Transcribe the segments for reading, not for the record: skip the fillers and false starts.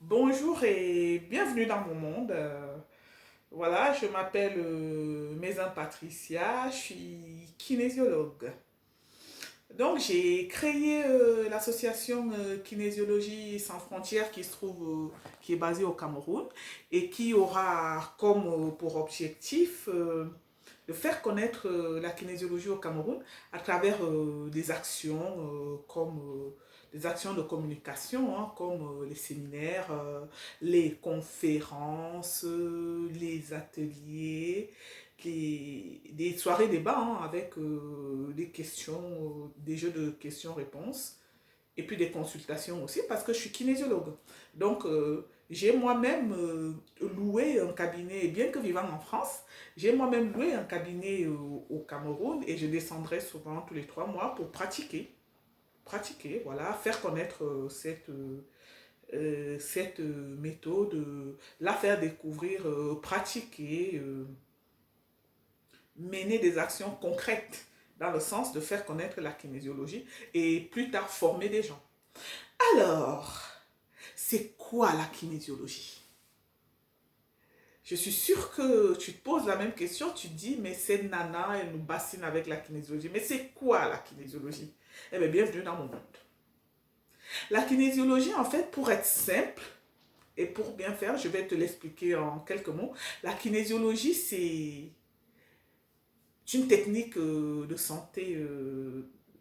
Bonjour et bienvenue dans mon monde. Voilà, je m'appelle Maison Patricia, je suis kinésiologue. Donc, j'ai créé l'association Kinésiologie sans frontières qui se trouve, qui est basée au Cameroun et qui aura comme pour objectif de faire connaître la kinésiologie au Cameroun à travers des actions comme des actions de communication, hein, comme les séminaires, les conférences, les ateliers, des soirées débats hein, avec des questions, des jeux de questions-réponses et puis des consultations aussi parce que je suis kinésiologue. Donc, j'ai moi-même loué un cabinet, bien que vivant en France, j'ai moi-même loué un cabinet au Cameroun et je descendrai souvent tous les 3 mois pour pratiquer, voilà, faire connaître cette méthode, la faire découvrir, pratiquer, mener des actions concrètes dans le sens de faire connaître la kinésiologie et plus tard former des gens. Alors, c'est quoi la kinésiologie? Je suis sûre que tu te poses la même question, tu te dis, mais cette nana, elle nous bassine avec la kinésiologie. Mais c'est quoi la kinésiologie? Eh bien, bienvenue dans mon monde. La kinésiologie, en fait, pour être simple et pour bien faire, je vais te l'expliquer en quelques mots. La kinésiologie, c'est une technique de santé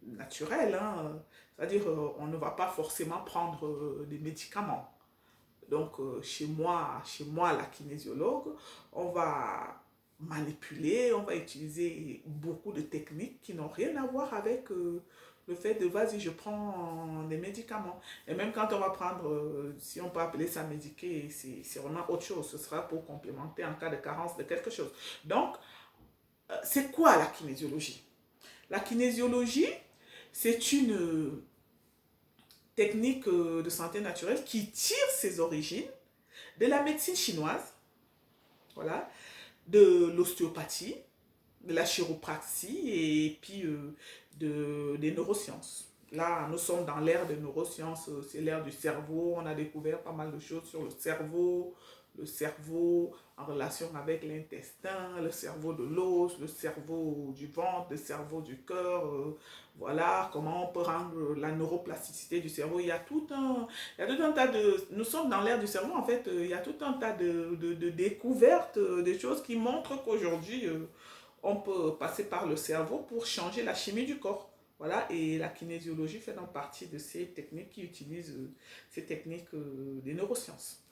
naturelle, hein. C'est-à-dire, on ne va pas forcément prendre des médicaments. Donc, chez moi, la kinésiologue, on va manipuler, on va utiliser beaucoup de techniques qui n'ont rien à voir avec le fait de vas-y, je prends des médicaments. Et même quand on va prendre, si on peut appeler ça médiqué, c'est vraiment autre chose. Ce sera pour complémenter en cas de carence de quelque chose. Donc, c'est quoi la kinésiologie? La kinésiologie, c'est une technique de santé naturelle qui tire ses origines de la médecine chinoise, voilà, de l'ostéopathie, de la chiropraxie et puis des neurosciences. Là, nous sommes dans l'ère des neurosciences, c'est l'ère du cerveau. On a découvert pas mal de choses sur le cerveau en relation avec l'intestin, le cerveau de l'os, le cerveau du ventre, le cerveau du cœur. Voilà comment on peut rendre la neuroplasticité du cerveau. Il y a tout un tas de... Nous sommes dans l'ère du cerveau, en fait, il y a tout un tas de découvertes, des choses qui montrent qu'aujourd'hui, on peut passer par le cerveau pour changer la chimie du corps. Voilà, et la kinésiologie fait donc partie de ces techniques qui utilisent ces techniques des neurosciences.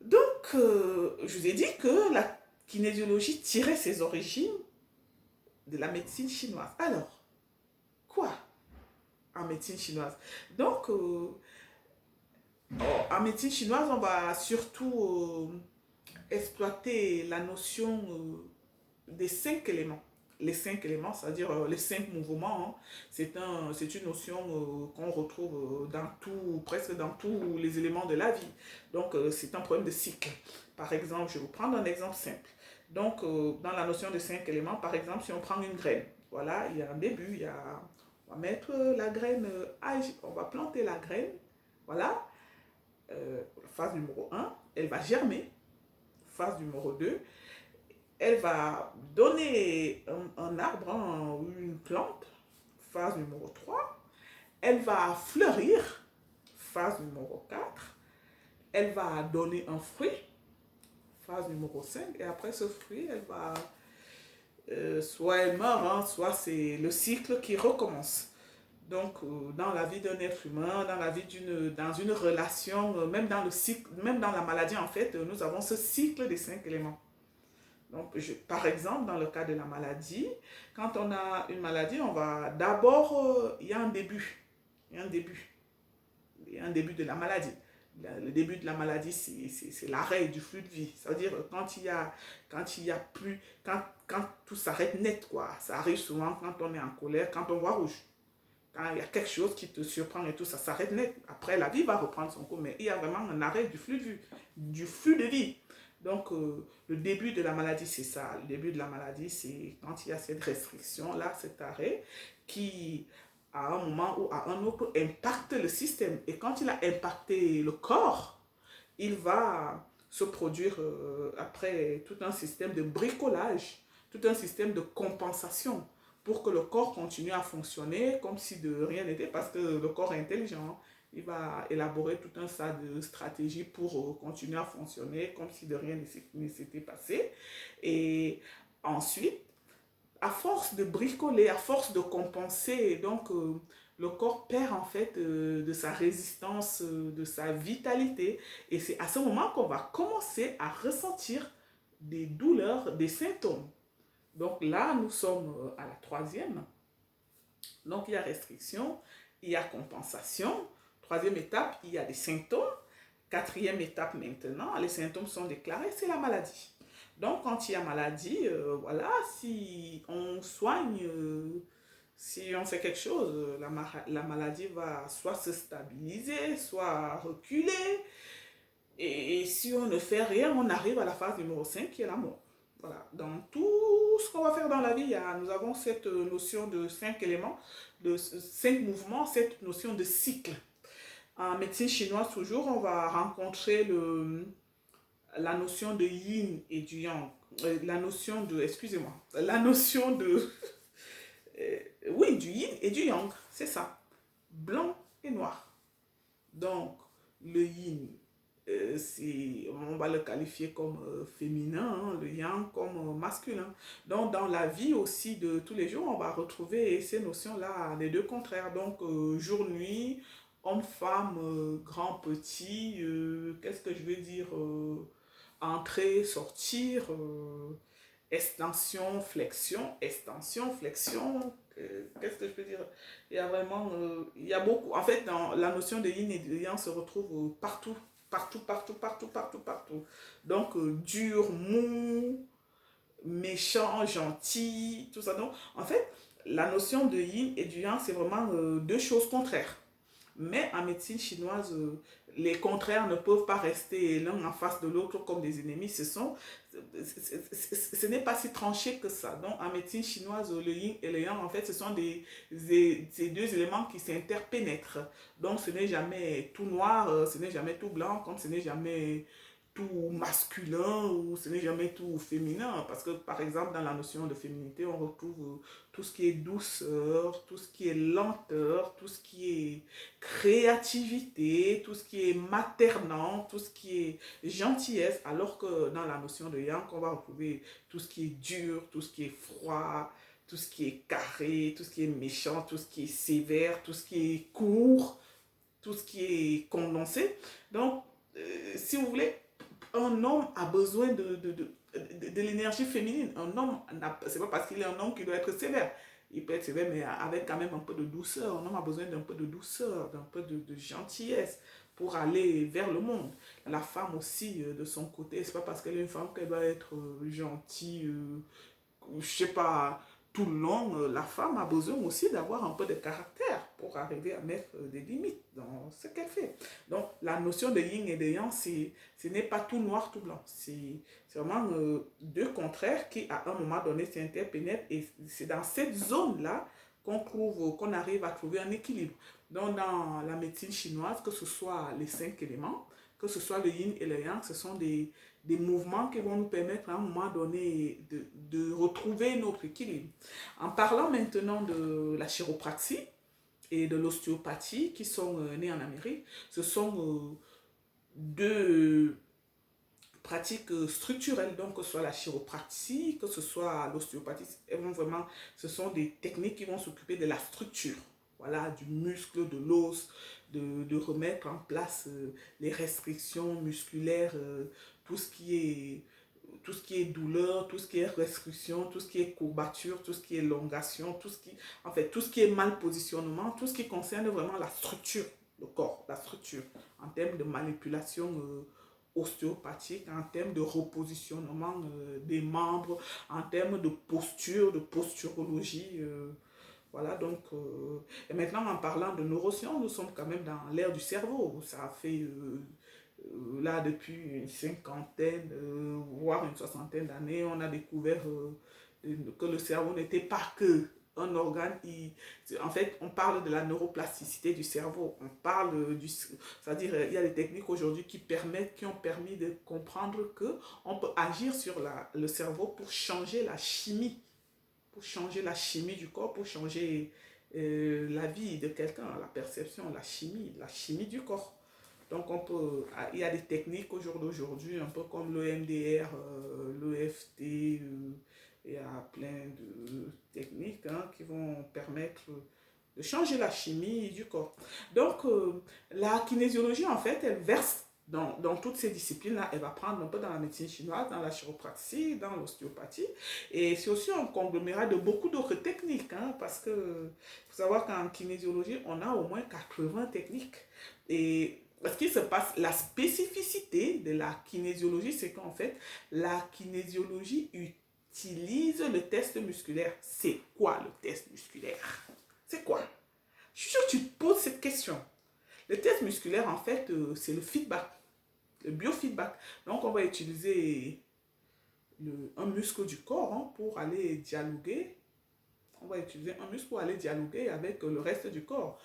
Donc, je vous ai dit que la kinésiologie tirait ses origines de la médecine chinoise. Alors, quoi en médecine chinoise? Donc, en médecine chinoise, on va surtout exploiter la notion des 5 éléments. Les 5 éléments, c'est-à-dire les 5 mouvements, hein, c'est une notion qu'on retrouve dans tout, presque dans tous les éléments de la vie. Donc, c'est un problème de cycle. Par exemple, je vais vous prendre un exemple simple. Donc, dans la notion de 5 éléments, par exemple, si on prend une graine, voilà, il y a un début, on va mettre la graine, on va planter la graine, voilà, phase numéro 1, elle va germer, phase numéro 2, elle va donner un arbre hein, ou une plante, phase numéro 3. Elle va fleurir, phase numéro 4. Elle va donner un fruit, phase numéro 5. Et après ce fruit, elle va, soit elle meurt, hein, soit c'est le cycle qui recommence. Donc, dans la vie d'un être humain, dans une relation, même dans le cycle, même dans la maladie, en fait, nous avons ce cycle des 5 éléments. Donc, par exemple, dans le cas de la maladie, quand on a une maladie, on va d'abord, il y a un début. Il y a un début. Il y a un début de la maladie. Le début de la maladie, c'est l'arrêt du flux de vie. C'est-à-dire quand il y a plus, quand tout s'arrête net, quoi. Ça arrive souvent quand on est en colère, quand on voit rouge. Quand il y a quelque chose qui te surprend et tout, ça s'arrête net. Après, la vie va reprendre son cours, mais il y a vraiment un arrêt du flux de vie. Donc, le début de la maladie, c'est ça. Le début de la maladie, c'est quand il y a cette restriction-là, cet arrêt, qui, à un moment ou à un autre, impacte le système. Et quand il a impacté le corps, il va se produire après tout un système de bricolage, tout un système de compensation pour que le corps continue à fonctionner comme si de rien n'était, parce que le corps est intelligent. Il va élaborer tout un tas de stratégies pour continuer à fonctionner comme si de rien ne s'était passé. Et ensuite, à force de bricoler, à force de compenser, donc le corps perd en fait de sa résistance, de sa vitalité. Et c'est à ce moment qu'on va commencer à ressentir des douleurs, des symptômes. Donc là, nous sommes à la troisième. Donc il y a restriction, il y a compensation. Troisième étape, il y a des symptômes. Quatrième étape maintenant, les symptômes sont déclarés, c'est la maladie. Donc, quand il y a maladie, voilà, si on soigne, si on fait quelque chose, la maladie va soit se stabiliser, soit reculer. Et si on ne fait rien, on arrive à la phase numéro 5 qui est la mort. Voilà. Dans tout ce qu'on va faire dans la vie, nous avons cette notion de 5 éléments, de 5 mouvements, cette notion de cycle. En médecine chinoise, toujours, on va rencontrer la notion de yin et du yang. La notion de, excusez-moi, la notion de, oui, du yin et du yang, c'est ça. Blanc et noir. Donc, le yin, on va le qualifier comme féminin, hein, le yang comme masculin. Donc, dans la vie aussi de tous les jours, on va retrouver ces notions-là, les deux contraires. Donc, jour-nuit, homme-femme, grand-petit, qu'est-ce que je veux dire entrer, sortir, extension, flexion, qu'est-ce que je peux dire? Il y a vraiment, il y a beaucoup, en fait, dans la notion de yin et de yang se retrouve partout, partout, partout, partout, partout, partout. Donc, dur, mou, méchant, gentil, tout ça. Donc, en fait, la notion de yin et du yang, c'est vraiment deux choses contraires. Mais en médecine chinoise, les contraires ne peuvent pas rester l'un en face de l'autre comme des ennemis. Ce n'est pas si tranché que ça. Donc en médecine chinoise, le yin et le yang, en fait, ce sont ces deux éléments qui s'interpénètrent. Donc ce n'est jamais tout noir, ce n'est jamais tout blanc, comme ce n'est jamais tout masculin ou ce n'est jamais tout féminin. Parce que, par exemple, dans la notion de féminité, on retrouve tout ce qui est douceur, tout ce qui est lenteur, tout ce qui est créativité, tout ce qui est maternant, tout ce qui est gentillesse, alors que dans la notion de yang, on va retrouver tout ce qui est dur, tout ce qui est froid, tout ce qui est carré, tout ce qui est méchant, tout ce qui est sévère, tout ce qui est court, tout ce qui est condensé. Donc, si vous voulez, un homme a besoin de l'énergie féminine. Un homme, c'est pas parce qu'il est un homme qu'il doit être sévère. Il peut être sévère, mais avec quand même un peu de douceur. Un homme a besoin d'un peu de douceur, d'un peu de gentillesse pour aller vers le monde. La femme aussi, de son côté, c'est pas parce qu'elle est une femme qu'elle doit être gentille, je sais pas, tout le long. La femme a besoin aussi d'avoir un peu de caractère pour arriver à mettre des limites dans ce qu'elle fait. Donc, la notion de yin et de yang, ce n'est pas tout noir, tout blanc. C'est vraiment deux contraires qui, à un moment donné, s'interpénètrent. Et c'est dans cette zone-là qu'on arrive à trouver un équilibre. Donc, dans la médecine chinoise, que ce soit les 5 éléments, que ce soit le yin et le yang, ce sont des mouvements qui vont nous permettre à un moment donné de retrouver notre équilibre. En parlant maintenant de la chiropraxie et de l'ostéopathie qui sont nées en Amérique, ce sont deux pratiques structurelles, donc que ce soit la chiropraxie, que ce soit l'ostéopathie, vraiment, ce sont des techniques qui vont s'occuper de la structure, voilà, du muscle, de l'os, de remettre en place les restrictions musculaires, tout ce qui est douleur, tout ce qui est restriction, tout ce qui est courbature, tout ce qui est élongation, tout ce qui est mal positionnement, tout ce qui concerne vraiment la structure, le corps, la structure, en termes de manipulation ostéopathique, en termes de repositionnement des membres, en termes de posture, de posturologie. Voilà, donc, et maintenant en parlant de neurosciences, nous sommes quand même dans l'ère du cerveau. Ça a fait là depuis une cinquantaine, voire une soixantaine d'années, on a découvert que le cerveau n'était pas que un organe, en fait, on parle de la neuroplasticité du cerveau. On parle c'est-à-dire, il y a des techniques aujourd'hui qui ont permis de comprendre que on peut agir sur le cerveau pour changer la chimie du corps, pour changer la vie de quelqu'un, la perception, la chimie du corps. Donc, il y a des techniques au jour d'aujourd'hui, un peu comme l'EMDR, l'EFT, il y a plein de techniques qui vont permettre de changer la chimie du corps. Donc, la kinésiologie, en fait, elle verse dans toutes ces disciplines-là. Elle va prendre un peu dans la médecine chinoise, dans la chiropraxie, dans l'ostéopathie. Et c'est aussi un conglomérat de beaucoup d'autres techniques, parce que faut savoir qu'en kinésiologie, on a au moins 80 techniques. Et ce qui se passe, la spécificité de la kinésiologie, c'est qu'en fait, la kinésiologie utilise le test musculaire. C'est quoi le test musculaire? C'est quoi? Je suis sûre que tu te poses cette question. Le test musculaire, en fait, c'est le feedback, le biofeedback. Donc, on va utiliser un muscle du corps pour aller dialoguer. On va utiliser un muscle pour aller dialoguer avec le reste du corps.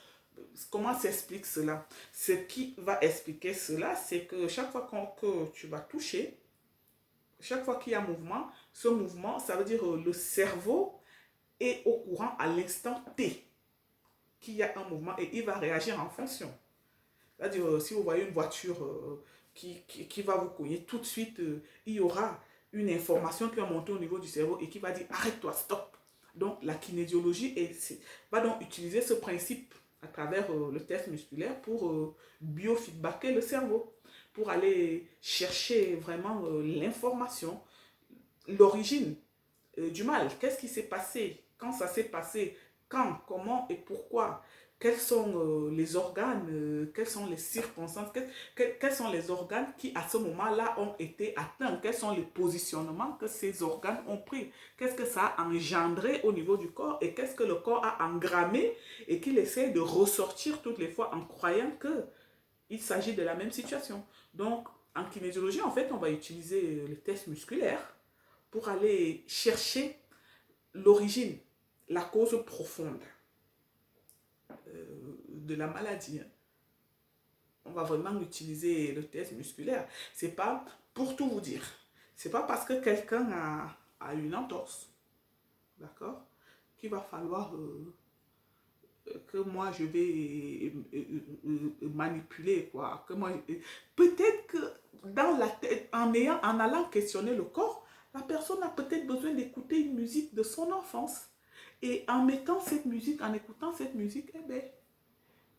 Comment s'explique cela? Ce qui va expliquer cela, c'est que chaque fois que tu vas toucher, chaque fois qu'il y a mouvement, ce mouvement, ça veut dire le cerveau est au courant à l'instant T qu'il y a un mouvement et il va réagir en fonction. C'est-à-dire, si vous voyez une voiture qui va vous cogner, tout de suite, il y aura une information qui va monter au niveau du cerveau et qui va dire arrête-toi, stop. Donc, la kinésiologie va donc utiliser ce principe à travers le test musculaire pour biofeedbacker le cerveau, pour aller chercher vraiment l'information, l'origine du mal. Qu'est-ce qui s'est passé? Quand ça s'est passé? Quand? Comment et pourquoi? Quels sont les organes? Quelles sont les circonstances? Quels sont les organes qui, à ce moment-là, ont été atteints? Quels sont les positionnements que ces organes ont pris? Qu'est-ce que ça a engendré au niveau du corps? Et qu'est-ce que le corps a engrammé et qu'il essaie de ressortir toutes les fois en croyant qu'il s'agit de la même situation? Donc, en kinésiologie, en fait, on va utiliser le test musculaire pour aller chercher l'origine, la cause profonde de la maladie. On va vraiment utiliser le test musculaire. C'est pas, pour tout vous dire, c'est pas parce que quelqu'un a une entorse, d'accord, qu'il va falloir que moi je vais manipuler, quoi. Que moi, peut-être que dans la tête, en allant questionner le corps, la personne a peut-être besoin d'écouter une musique de son enfance. Et en mettant cette musique, en écoutant cette musique, eh bien,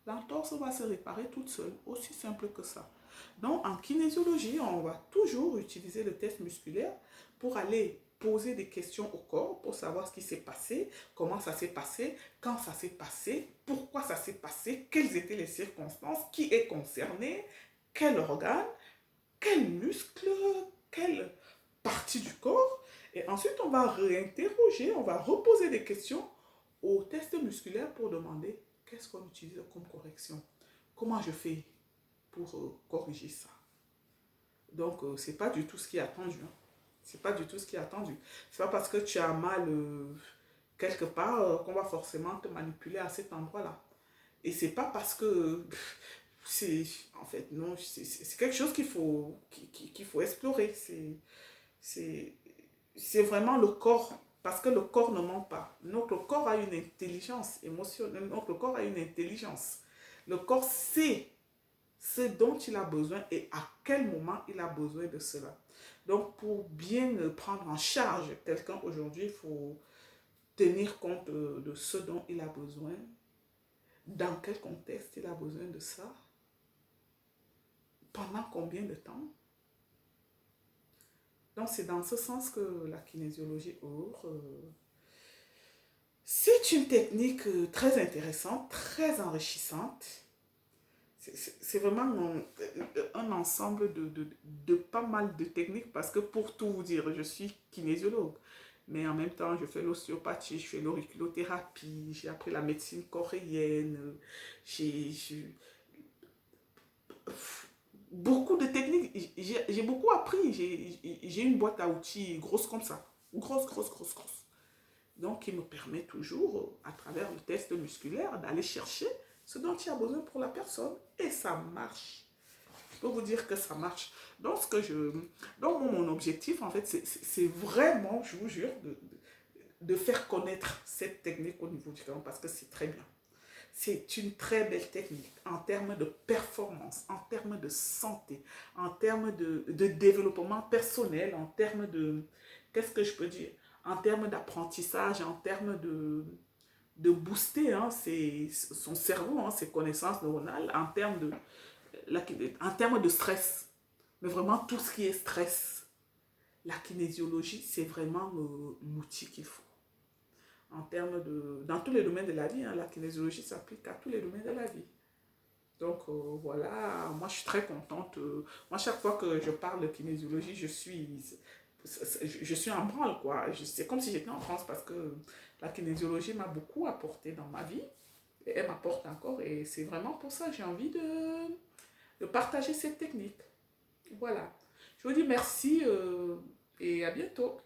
l'entorse va se réparer toute seule. Aussi simple que ça. Donc, en kinésiologie, on va toujours utiliser le test musculaire pour aller poser des questions au corps, pour savoir ce qui s'est passé, comment ça s'est passé, quand ça s'est passé, pourquoi ça s'est passé, quelles étaient les circonstances, qui est concerné, quel organe, quel muscle, quelle partie du corps. Et ensuite, on va réinterroger, on va reposer des questions au test musculaire pour demander qu'est-ce qu'on utilise comme correction, comment je fais pour corriger ça. Donc, c'est pas du tout ce qui est attendu. C'est pas du tout ce qui est attendu. C'est pas parce que tu as mal quelque part qu'on va forcément te manipuler à cet endroit-là. Et c'est pas parce que c'est, en fait, non, c'est quelque chose qu'il faut explorer. C'est vraiment le corps, parce que le corps ne ment pas. Notre corps a une intelligence émotionnelle, notre corps a une intelligence. Le corps sait ce dont il a besoin et à quel moment il a besoin de cela. Donc, pour bien prendre en charge quelqu'un aujourd'hui, il faut tenir compte de ce dont il a besoin, dans quel contexte il a besoin de ça, pendant combien de temps. Donc, c'est dans ce sens que la kinésiologie c'est une technique très intéressante, très enrichissante. C'est vraiment un ensemble de pas mal de techniques parce que pour tout vous dire, je suis kinésiologue. Mais en même temps, je fais l'ostéopathie, je fais l'auriculothérapie, j'ai appris la médecine coréenne, j'ai beaucoup de techniques, j'ai beaucoup appris. J'ai une boîte à outils grosse comme ça. Grosse, grosse, grosse, grosse. Donc, qui me permet toujours, à travers le test musculaire, d'aller chercher ce dont il y a besoin pour la personne. Et ça marche. Je peux vous dire que ça marche. Donc, mon objectif, en fait, c'est vraiment, je vous jure, de faire connaître cette technique au niveau du corps parce que c'est très bien. C'est une très belle technique en termes de performance, en termes de santé, en termes de développement personnel, en termes de, qu'est-ce que je peux dire, en termes d'apprentissage, en termes de booster hein, son cerveau, hein, ses connaissances neuronales, en termes de stress. Mais vraiment tout ce qui est stress, la kinésiologie, c'est vraiment l'outil qu'il faut. En termes dans tous les domaines de la vie, hein, la kinésiologie s'applique à tous les domaines de la vie. Donc voilà, moi je suis très contente. Moi chaque fois que je parle de kinésiologie, je suis en branle quoi. C'est comme si j'étais en France parce que la kinésiologie m'a beaucoup apporté dans ma vie. Et elle m'apporte encore et c'est vraiment pour ça que j'ai envie de partager cette technique. Voilà. Je vous dis merci et à bientôt.